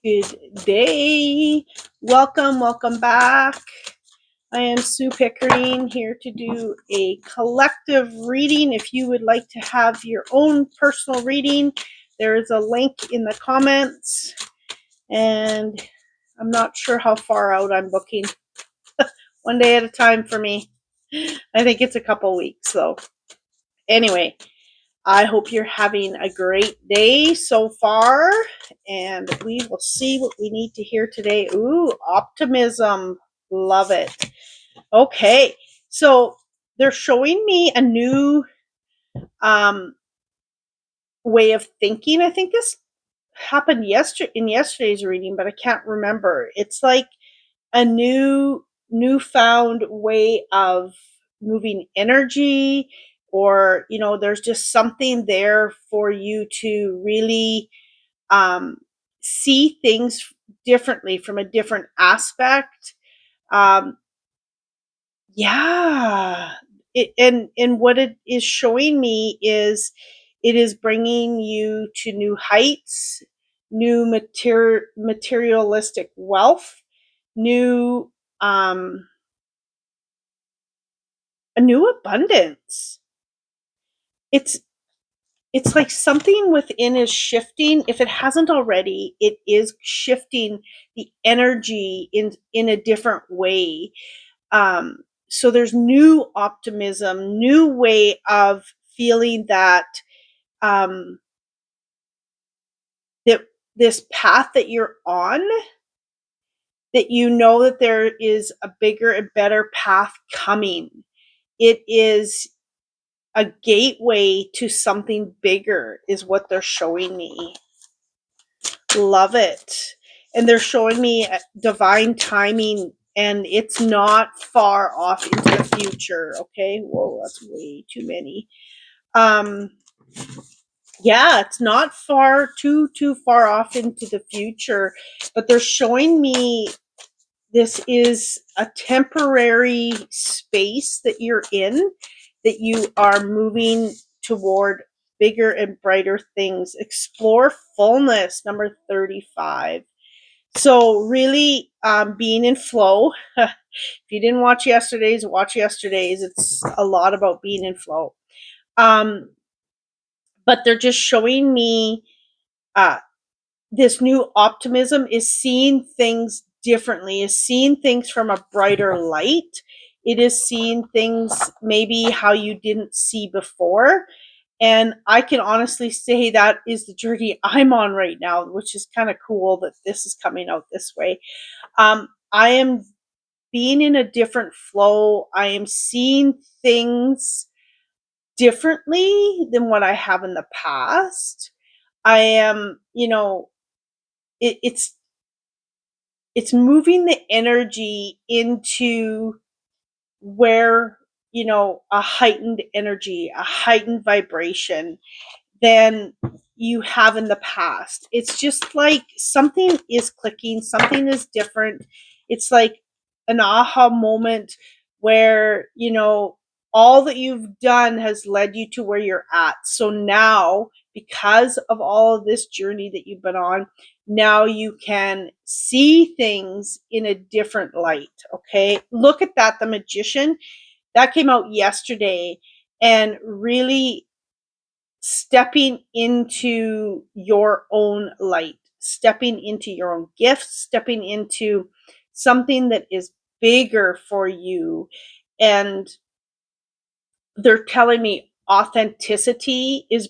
Good day. Welcome back. I am Sue Pickering here to do a collective reading. If you would like to have your own personal reading, there is a link in the comments. And I'm not sure how far out I'm booking. One day at a time for me. I think it's a couple weeks though. Anyway, I hope you're having a great day so far, and we will see what we need to hear today. Ooh, optimism. Love it. Okay, so they're showing me a new way of thinking. I think this happened in yesterday's reading, but I can't remember. It's like a newfound way of moving energy, or there's just something there for you to really see things differently from a different aspect. um, yeah, and what it is showing me is it is bringing you to new heights, new materialistic wealth, new a new abundance. It's like something within is shifting. If it hasn't already, it is shifting the energy in a different way. So there's new optimism, new way of feeling that um, that this path that you're on, that you know that there is a bigger and better path coming. It is a gateway to something bigger, is what they're showing me. Love it. And they're showing me divine timing, and it's not far off into the future. Okay. Whoa, that's way too many. Yeah, it's not too far off into the future, but they're showing me this is a temporary space that you're in, that you are moving toward bigger and brighter things. Explore fullness, number 35. So really being in flow. If you didn't watch yesterday's, watch yesterday's. It's a lot about being in flow. But they're just showing me this new optimism is seeing things differently, is seeing things from a brighter light. It is seeing things maybe how you didn't see before. And I can honestly say that is the journey I'm on right now, which is kind of cool that this is coming out this way. I am being in a different flow. I am seeing things differently than what I have in the past. I am, it's moving the energy into where, a heightened energy, a heightened vibration than you have in the past. It's just like something is clicking, something is different. It's like an aha moment where, all that you've done has led you to where you're at. So now, because of all of this journey that you've been on, now you can see things in a different light. Okay. Look at that. The Magician, that came out yesterday, and really stepping into your own light, stepping into your own gifts, stepping into something that is bigger for you. And they're telling me authenticity is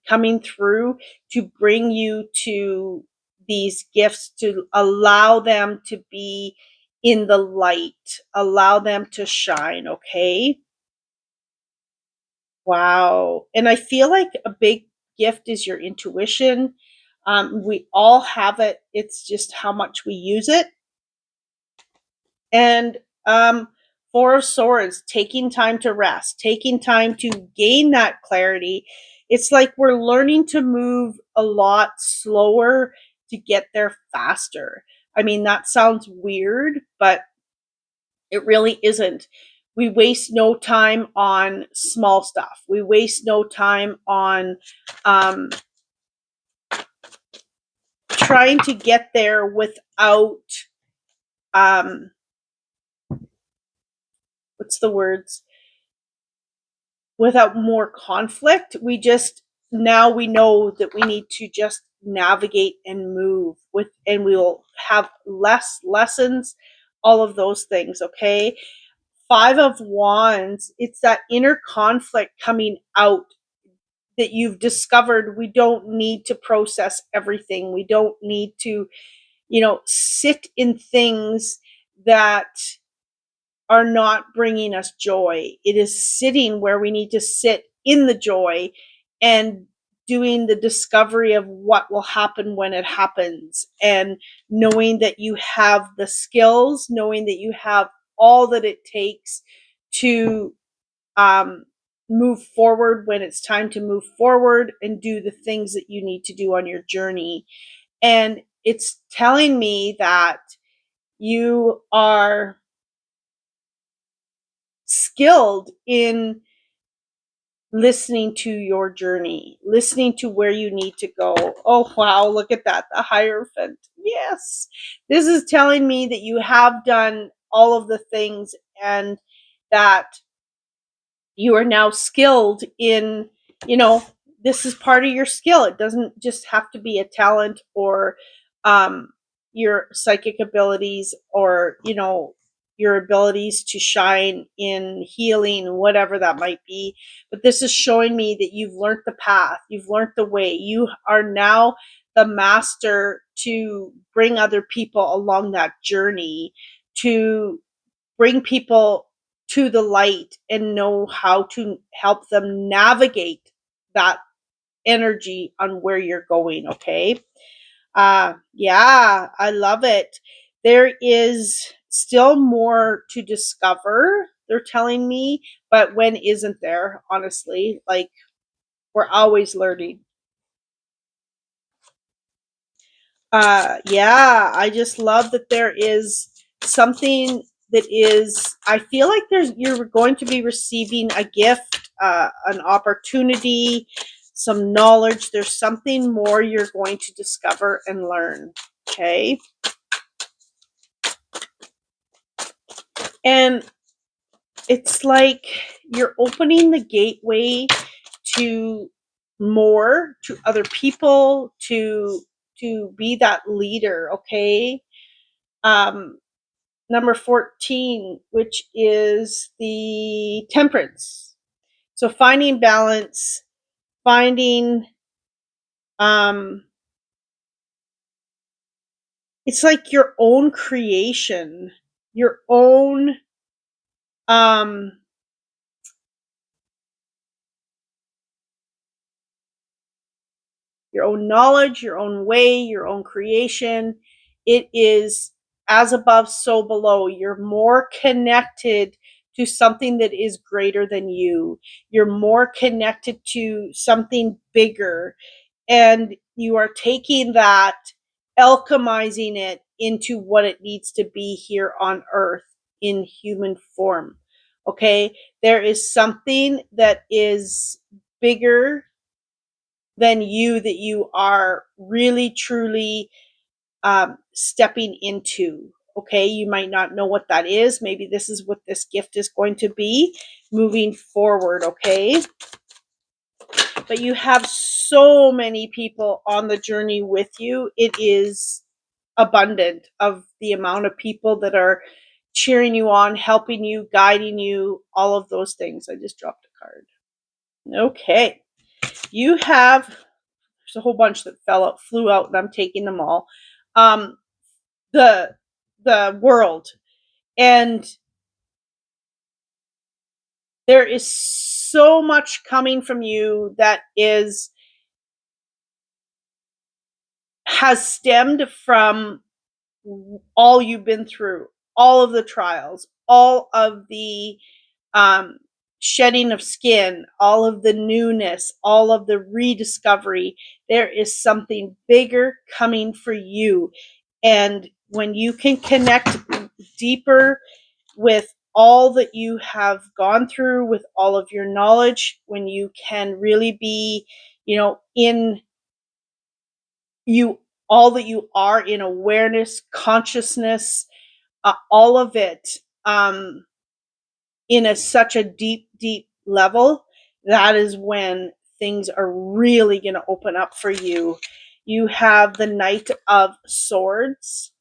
coming through to bring you to these gifts, to allow them to be in the light, allow them to shine. Okay. Wow. And I feel like a big gift is your intuition. We all have it. It's just how much we use it. And Four of Swords, taking time to rest, taking time to gain that clarity. It's like we're learning to move a lot slower to get there faster. I mean, that sounds weird, but it really isn't. We waste no time on small stuff. We waste no time on trying to get there without what's the words, without more conflict. We just, now we know that we need to just navigate and move with, and we will have less lessons, all of those things. Okay. Five of Wands, it's that inner conflict coming out, that you've discovered we don't need to process everything. We don't need to, sit in things that are not bringing us joy. It is sitting where we need to sit in the joy and doing the discovery of what will happen when it happens, and knowing that you have the skills, knowing that you have all that it takes to move forward when it's time to move forward and do the things that you need to do on your journey. And it's telling me that you are skilled in listening to your journey, listening to where you need to go. Oh, wow, look at that, the Hierophant. Yes, this is telling me that you have done all of the things, and that you are now skilled in, this is part of your skill. It doesn't just have to be a talent, or your psychic abilities, or your abilities to shine in healing, whatever that might be. But this is showing me that you've learned the path, you've learned the way. You are now the master to bring other people along that journey, to bring people to the light and know how to help them navigate that energy on where you're going. Okay. Yeah, I love it. There is still more to discover, they're telling me, but when isn't there, honestly? Like, we're always learning. Yeah, I just love that there is something that is, I feel like you're going to be receiving a gift, an opportunity, some knowledge. There's something more you're going to discover and learn. Okay. And it's like you're opening the gateway to more, to other people, to be that leader. Okay. um Number 14, which is the Temperance. So finding balance, finding, um it's like your own creation, your own, um your own knowledge, your own way, your own creation. It is as above, so below. You're more connected to something that is greater than you. You're more connected to something bigger. And you are taking that, alchemizing it into what it needs to be here on earth in human form. Okay. There is something that is bigger than you, that you are really truly stepping into. Okay, you might not know what that is. Maybe this is what this gift is going to be moving forward. Okay, but you have so many people on the journey with you. It is abundant of the amount of people that are cheering you on, helping you, guiding you, all of those things. I just dropped a card. Okay, you have, there's a whole bunch that flew out, and I'm taking them all. Um, the World, and there is so much coming from you that has stemmed from all you've been through, all of the trials, all of the um, shedding of skin, all of the newness, all of the rediscovery. There is something bigger coming for you. And when you can connect deeper with all that you have gone through, with all of your knowledge, when you can really be, in, you all that you are in awareness, consciousness, all of it, in such a deep, deep level, that is when things are really going to open up for you. You have the Knight of Swords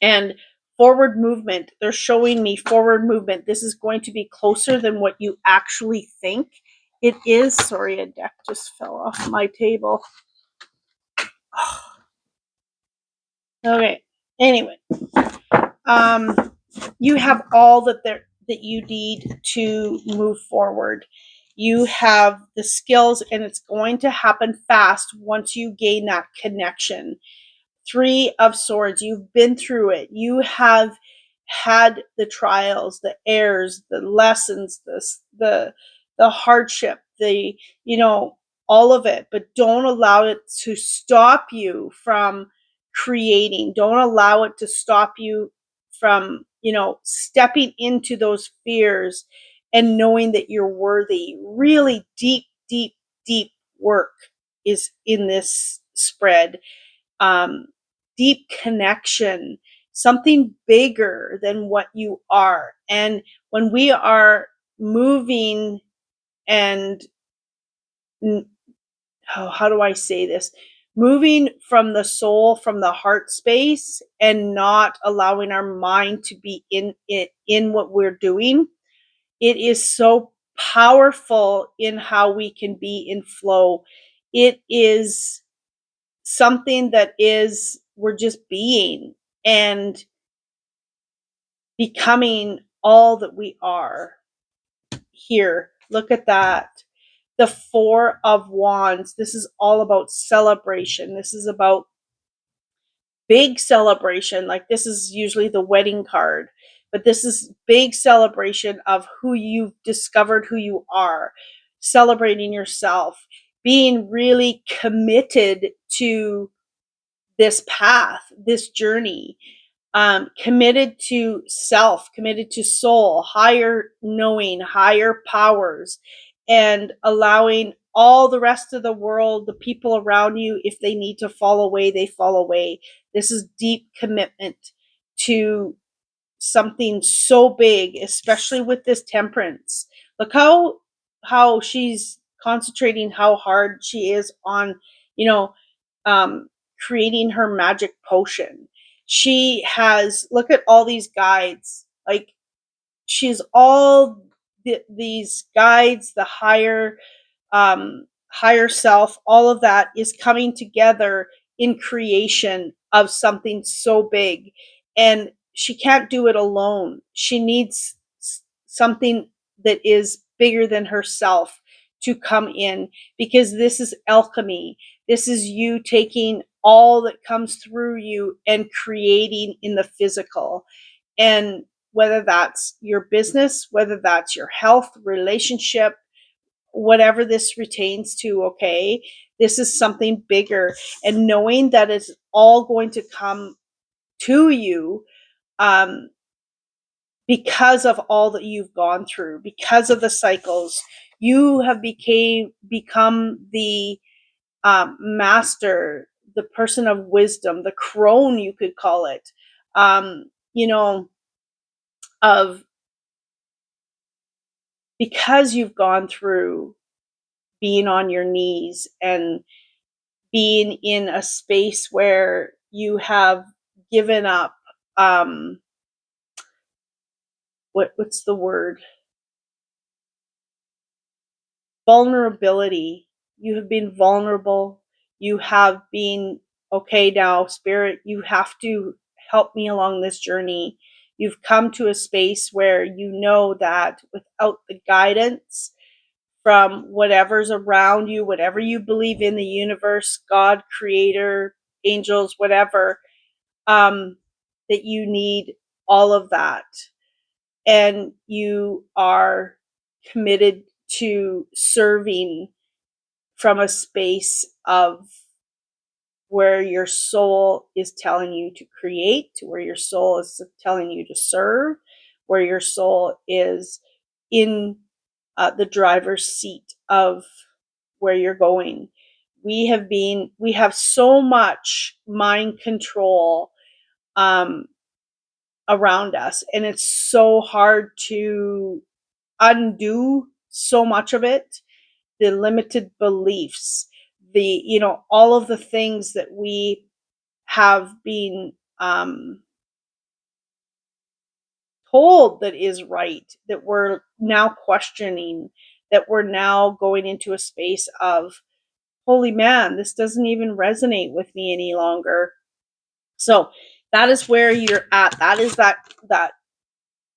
and forward movement. They're showing me forward movement. This is going to be closer than what you actually think it is. Sorry, a deck just fell off my table. Okay. Anyway, you have all that you need to move forward. You have the skills, and it's going to happen fast once you gain that connection. Three of Swords, you've been through it. You have had the trials, the errors, the lessons, the hardship, all of it, but don't allow it to stop you from creating. Don't allow it to stop you from, stepping into those fears and knowing that you're worthy. Really deep, deep, deep work is in this spread. um, Deep connection, something bigger than what you are. And when we are moving and, how do I say this? Moving from the soul, from the heart space, and not allowing our mind to be in it, in what we're doing, it is so powerful in how we can be in flow. It is something that is, we're just being and becoming all that we are here. Look at that. The Four of Wands. This is all about celebration. This is about big celebration. Like, this is usually the wedding card, but this is big celebration of who you've discovered, who you are, celebrating yourself, being really committed to this path, this journey, committed to self, committed to soul, higher knowing, higher powers, and allowing all the rest of the world, the people around you, if they need to fall away, they fall away. This is deep commitment to something so big, especially with this Temperance. Look how she's concentrating, how hard she is on, you know, um, creating her magic potion. She has, look at all these guides. Like, she's all these guides, the higher self, all of that is coming together in creation of something so big. And she can't do it alone. She needs something that is bigger than herself to come in, because this is alchemy. This is you taking all that comes through you and creating in the physical. And whether that's your business, whether that's your health, relationship, whatever this retains to, okay, this is something bigger. And knowing that it's all going to come to you, because of all that you've gone through, because of the cycles, you have become the master, the person of wisdom, the crone, you could call it, you know, of, because you've gone through being on your knees and being in a space where you have given up, what's the word, vulnerability. You have been vulnerable. You have been, okay, now spirit, you have to help me along this journey. You've come to a space where you know that without the guidance from whatever's around you, whatever you believe in, the universe, God, creator, angels, whatever, that you need all of that. And you are committed to serving from a space of where your soul is telling you to create, where your soul is telling you to serve, where your soul is in the driver's seat of where you're going. We have so much mind control um, around us, and it's so hard to undo so much of it. The limited beliefs, all of the things that we have been told that is right, that we're now questioning, that we're now going into a space of, holy man, this doesn't even resonate with me any longer. So that is where you're at. That is that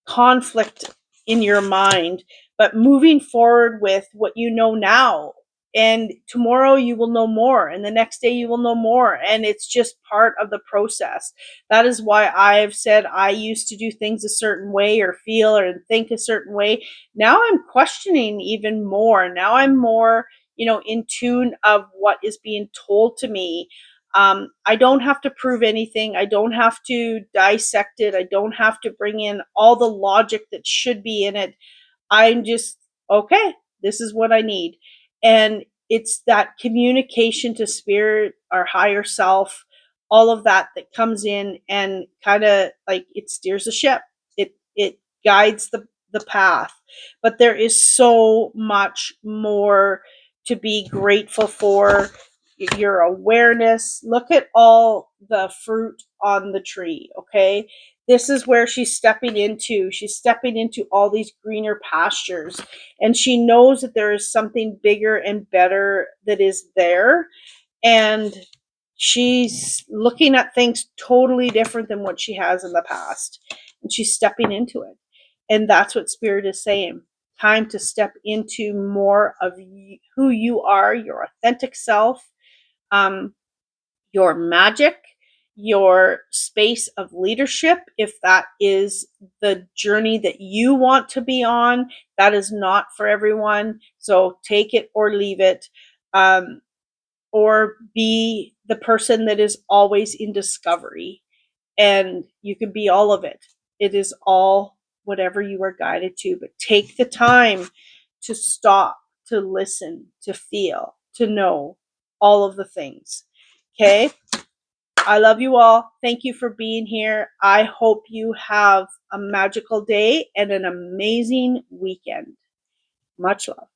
conflict in your mind, but moving forward with what you know now. And tomorrow you will know more, and the next day you will know more. And it's just part of the process. That is why I've said I used to do things a certain way or feel or think a certain way. Now I'm questioning even more. Now I'm more, in tune of what is being told to me. I don't have to prove anything. I don't have to dissect it. I don't have to bring in all the logic that should be in it. I'm just, okay, this is what I need. And it's that communication to spirit, our higher self, all of that comes in and kind of like it steers the ship. It guides the path. But there is so much more to be grateful for. Your awareness. Look at all the fruit on the tree, okay? This is where she's stepping into. She's stepping into all these greener pastures, and she knows that there is something bigger and better that is there. And she's looking at things totally different than what she has in the past. And she's stepping into it. And that's what Spirit is saying. Time to step into more of who you are, your authentic self, um, your magic, your space of leadership, if that is the journey that you want to be on. That is not for everyone. So take it or leave it. Or be the person that is always in discovery. And you can be all of it. It is all whatever you are guided to. But take the time to stop, to listen, to feel, to know all of the things. Okay? I love you all. Thank you for being here. I hope you have a magical day and an amazing weekend. Much love.